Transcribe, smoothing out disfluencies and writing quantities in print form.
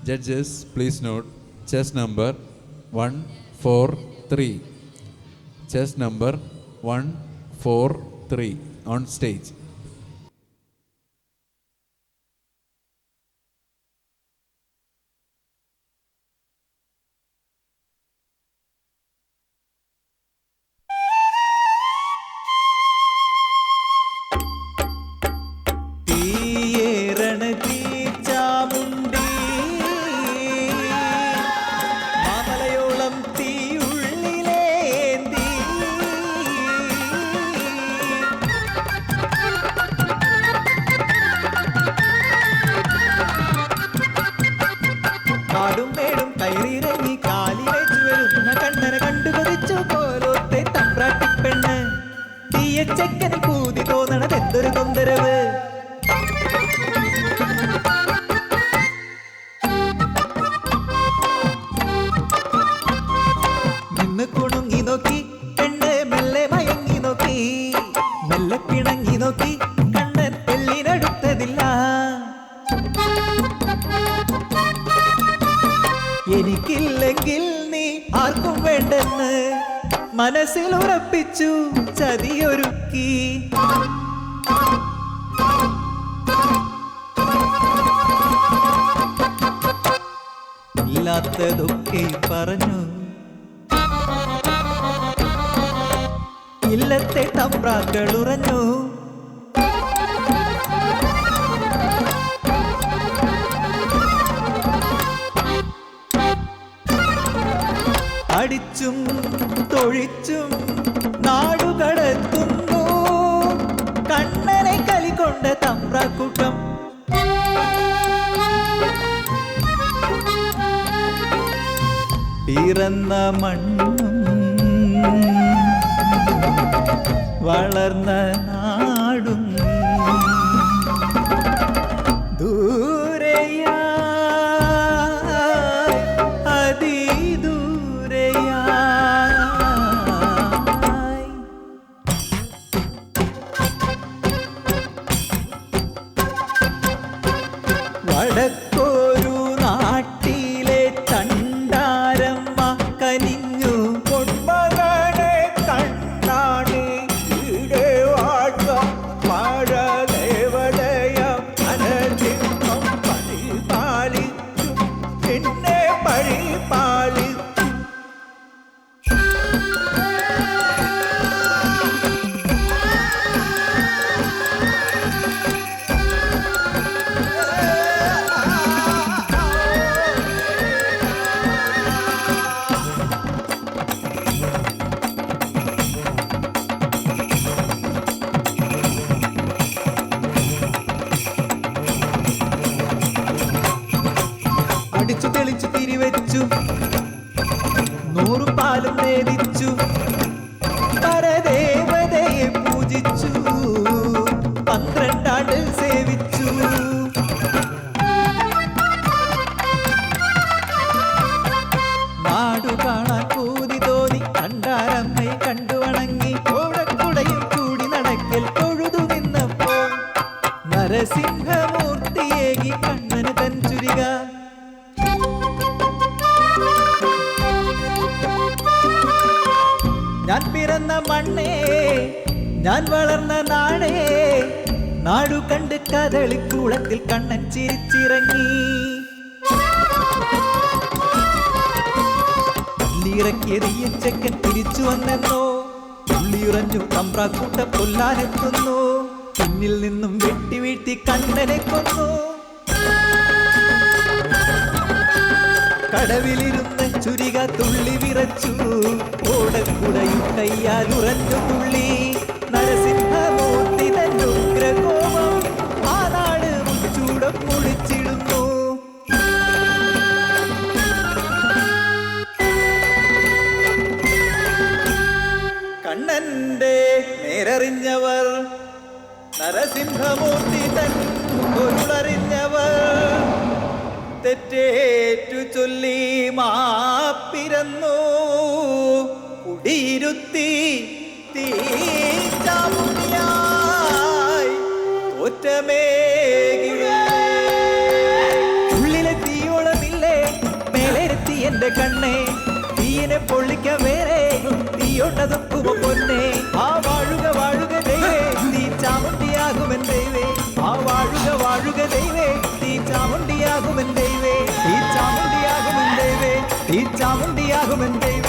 Judges, please note chess number 143. Chess number 143 on stage. ചെക്കന് കൂതി തോന്നണത് എന്തൊരു തൊന്തരവ്. നിന്ന് കുണുങ്ങി നോക്കി പെണ്ണ് മെല്ലെ മയങ്ങി നോക്കി, മെല്ലെ പിണങ്ങി നോക്കി കണ്ണൻ പെള്ളിനടുത്തതില്ല. എനിക്കില്ലെങ്കിൽ നീ ആർക്കും വേണ്ടെന്ന് മനസ്സിൽ ഉറപ്പിച്ചു ചതിയൊരുക്കി. ഇല്ലാത്തതൊക്കെ പറഞ്ഞു ഇല്ലത്തെ തമ്പ്രാക്കൾ ഉറഞ്ഞു. അടിച്ചും തൊഴിച്ചും നാടുകടത്തുന്നു കണ്ണനെ കലികൊണ്ട തമ്പ്രാക്കൂട്ടം. പിറന്ന മണ്ണും വളർന്ന നാടും ദൂരയാ വടക്കൊരു നാട്ടിലെ തണ്ടാരമ്മ കനിഞ്ഞു പൊന്മകനെ കണ്ടാണ് ഇവിടെ വാഴ്ക പാഴദേവതയം അനജിപ്പം പരിപാലിച്ചു എന്നെ പരിപാലിച്ചു. അടിച്ചു തെളിച്ചു തിരിവെച്ചു നൂറും പാലും നേദിച്ചു പരദേവതയെ പൂജിച്ചു 12 ആണ്ട് സേവിച്ചു. നാടു കാണാൻ കൂതി തോന്നി കണ്ടാരമ്മയെ കണ്ടു വണങ്ങി ഓടക്കുടയിൽ കൂടി നടക്കൽ തൊഴുതു നിന്നപ്പോൾ നരസിംഹമൂർത്തിയേകി കണ്ണന് തൻ ചുരിക. ഞാൻ പിറന്ന മണ്ണേ ഞാൻ വളർന്ന നാടേ നാടു കണ്ട് കദളിക്കൂളത്തിൽ കണ്ണൻ ചിരിച്ചിറങ്ങി. പള്ളിയിറക്കിയത് ഈ ചെക്കൻ തിരിച്ചു വന്നെന്നോ പുള്ളിയുറഞ്ഞു തമ്പ്രാക്കൂട്ട കൊല്ലാനെത്തുന്നു. പിന്നിൽ നിന്നും വെട്ടി വീഴ്ത്തി കണ്ണനെ കൊന്നു. കടവിലിരുന്ന് ചുരിക തുള്ളി വിറച്ചു ഓടക്കുടയും കയ്യാൽ ഉറഞ്ഞു തുള്ളി. നരസിംഹമൂർത്തി തന്നുഗ്രകോപം ആ നാട് മുച്ചൂടം മുളിച്ചിടുന്നു. കണ്ണന്റെ നേരറിഞ്ഞവർ നരസിംഹമൂർത്തി തൻ പൊരുളറിഞ്ഞവർ തെറ്റേറ്റു ചൊല്ലി മാപ്പിരന്നു കുടിയിരുത്തി തീച്ചാമുനിയായി തോറ്റമേകി. ഉള്ളിലെ തീയോളമില്ല തീയനെ പൊള്ളിക്കാൻ വേറെ തീയൊണ്ടതൊക്കുമോ പൊന്നെ ആ വാഴുക വാഴുക ദൈവേ നീ ചാമുണ്ടിയാകുമെൻ ദൈവേ ആ വാഴുക വാഴുക ദൈവേ നീ ചാമുണ്ടിയാകുമെൻ ദൈവേ ഈ ചാമുണ്ടിയാകുമെൻ ദൈവേ ഈ ചാമുണ്ടിയാകുമെൻ ദൈവേ